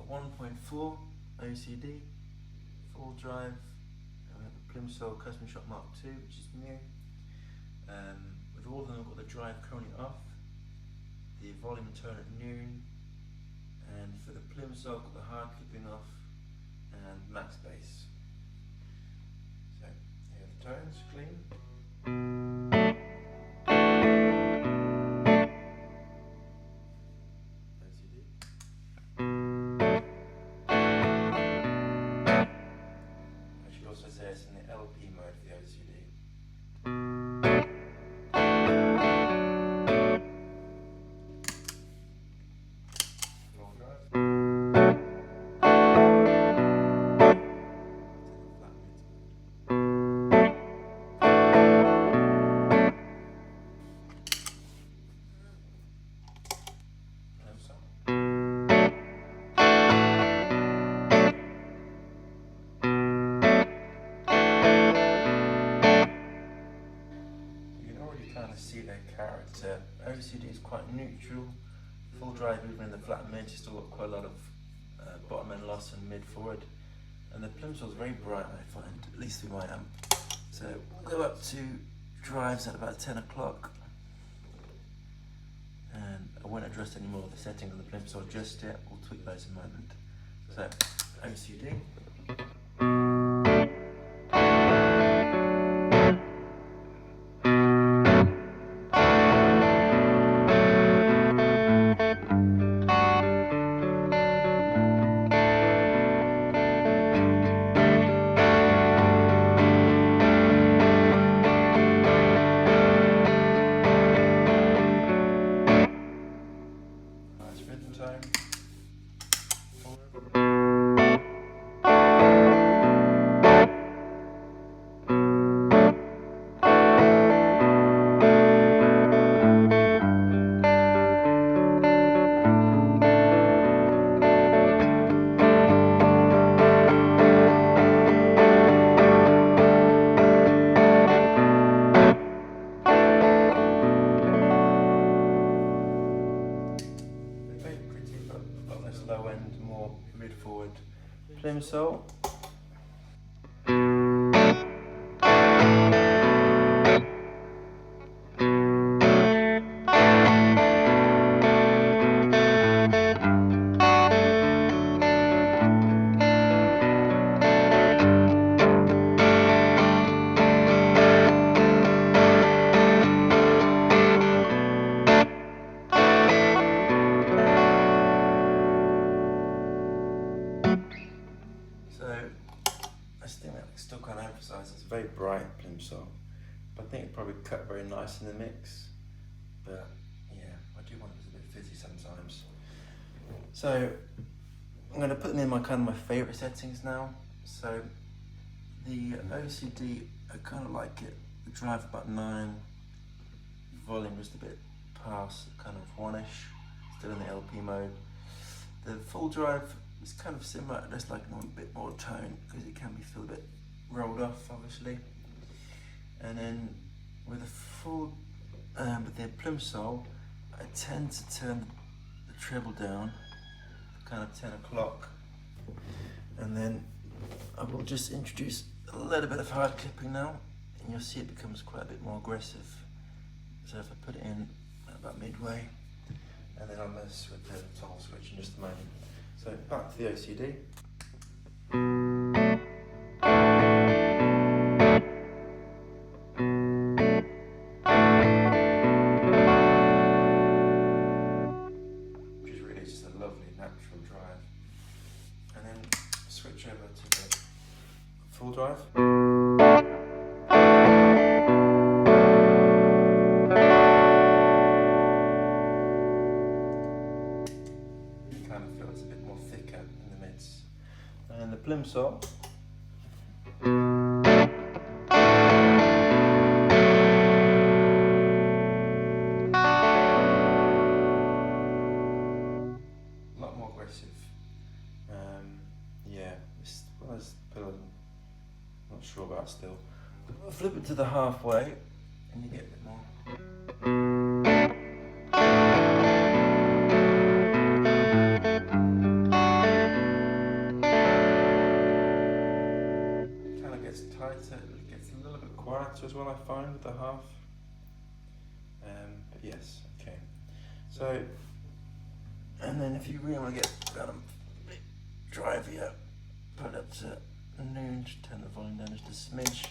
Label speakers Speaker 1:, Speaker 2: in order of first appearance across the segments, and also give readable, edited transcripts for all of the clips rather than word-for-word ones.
Speaker 1: 1.4 OCD, Fulldrive, and we have the Plimsoul Custom Shop Mark II, which is new. With all of them, I've got the drive currently off, the volume turn at noon, and for the Plimsoul, I've got the hard clipping off and max bass. So here are the tones, clean. Also says in the LP mode for the OCD. See their character. OCD is quite neutral. Fulldrive, even in the flat mid, you still got quite a lot of bottom end loss and mid forward. And the Plimsoul is very bright, I find, at least through my amp. So we'll go up to drives at about 10 o'clock. And I won't address any more of the settings on the Plimsoul just yet. We'll tweak those in a moment. So OCD. Low end, more mid forward Plimsoul. I think that still kind of emphasises it's a very bright Plimsoul, but I think it probably cut very nice in the mix. But yeah, I do want it to be a bit fizzy sometimes. So I'm going to put them in my favourite settings now. So the OCD, I kind of like it. The drive about 9, volume just a bit past kind of 1ish, still in the LP mode. The Fulldrive is kind of similar, just like a bit more tone because it can be feel a bit rolled off, obviously. And then with the Plimsoul, I tend to turn the treble down, kind of 10 o'clock, and then I will just introduce a little bit of hard clipping now, and you'll see it becomes quite a bit more aggressive. So if I put it in about midway, and then I'll mess with the toggle switch in just a moment. So back to the OCD. Which is really just a lovely natural drive. And then switch over to the Fulldrive. And the Plimsoul. A lot more aggressive. Yeah, this was I'm not sure about still. I'll flip it to the halfway and you get a bit more. quieter as well, I find, with the half. But yes, okay. So, and then if you really want to get a bit drivey up, put it up to noon, just turn the volume down just a smidge.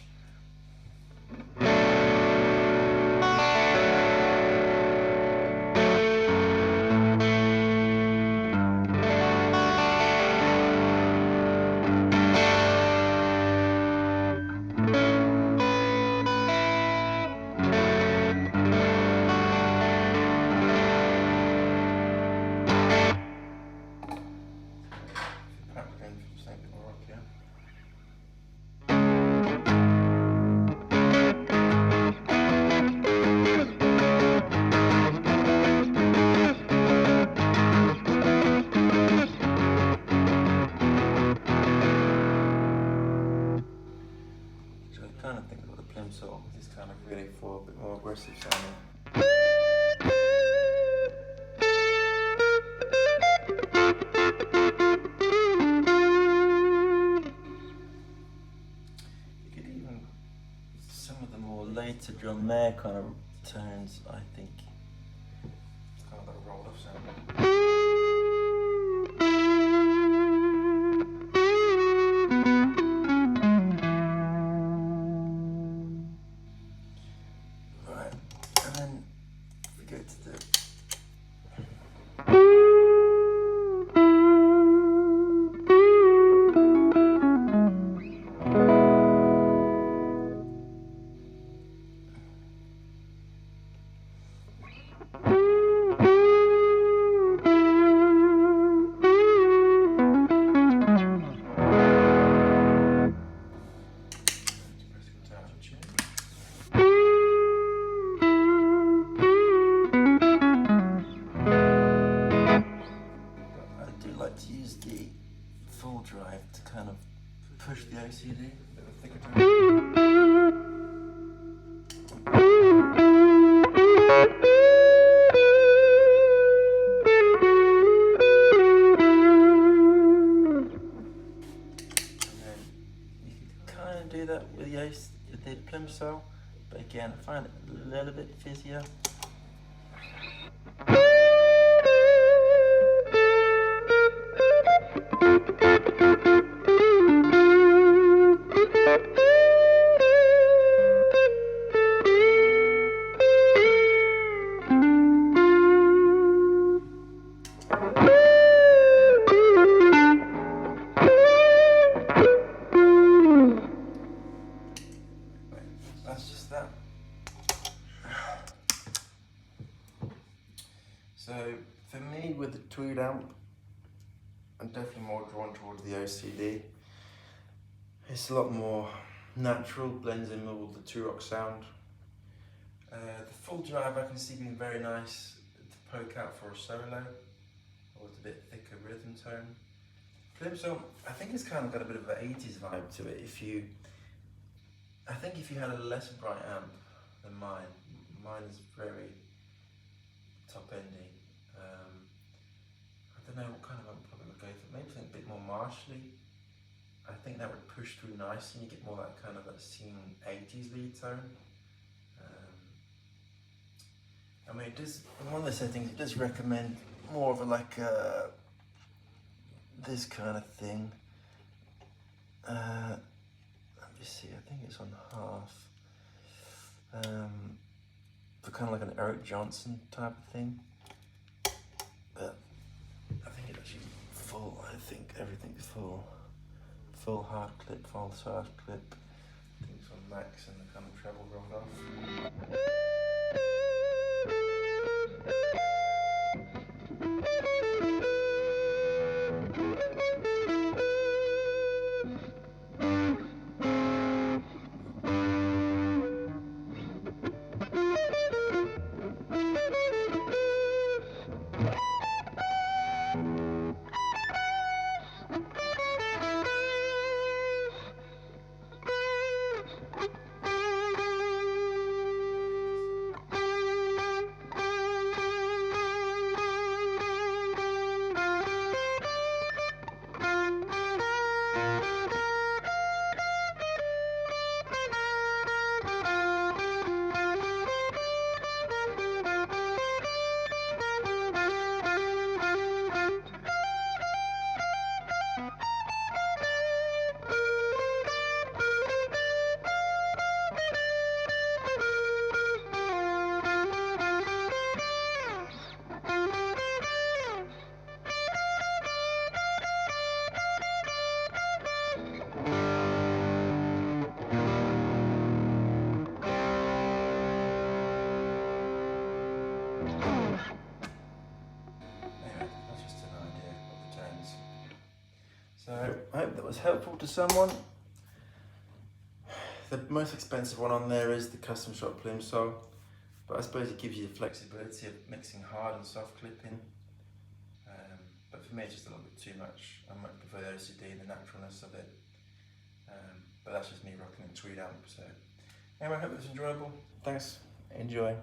Speaker 1: Kind of think about the Plimsoul is kind of really for a bit more aggressive sounding. You could even, some of the more later drum there kind of tones, I think, it's kind of like a rolled off sound. To use the Fulldrive to kind of push the OCD, a bit of a thicker tone. And then you can kind of do that with the Plimsoul, but again, I find it a little bit fizzier. That's just that. So for me, with the Tweed amp, I'm definitely more drawn towards the OCD. It's a lot more natural, blends in with all the two-rock sound. The Fulldrive I can see being very nice to poke out for a solo, or with a bit thicker rhythm tone. Plimsoul, I think it's kind of got a bit of an 80s vibe to it. I think if you had a less bright amp than mine is very top-endy. I don't know what kind of amp I would go for. Maybe something a bit more martially. I think that would push through nicely and you get more that kind of that scene 80s lead tone. I mean, it does, in one of the settings, it does recommend more of a this kind of thing. Let me see, I think it's on half. For kind of like an Eric Johnson type of thing. But I think it's actually full, I think everything's full. Full hard clip, false hard clip. I think it's on max and the kind of treble rolled off. So I hope that was helpful to someone. The most expensive one on there is the custom shop Plimsoul, but I suppose it gives you the flexibility of mixing hard and soft clipping. But for me it's just a little bit too much. I much prefer the OCD and the naturalness of it. But that's just me rocking a tweed amp. So anyway, I hope it was enjoyable. Thanks. Enjoy.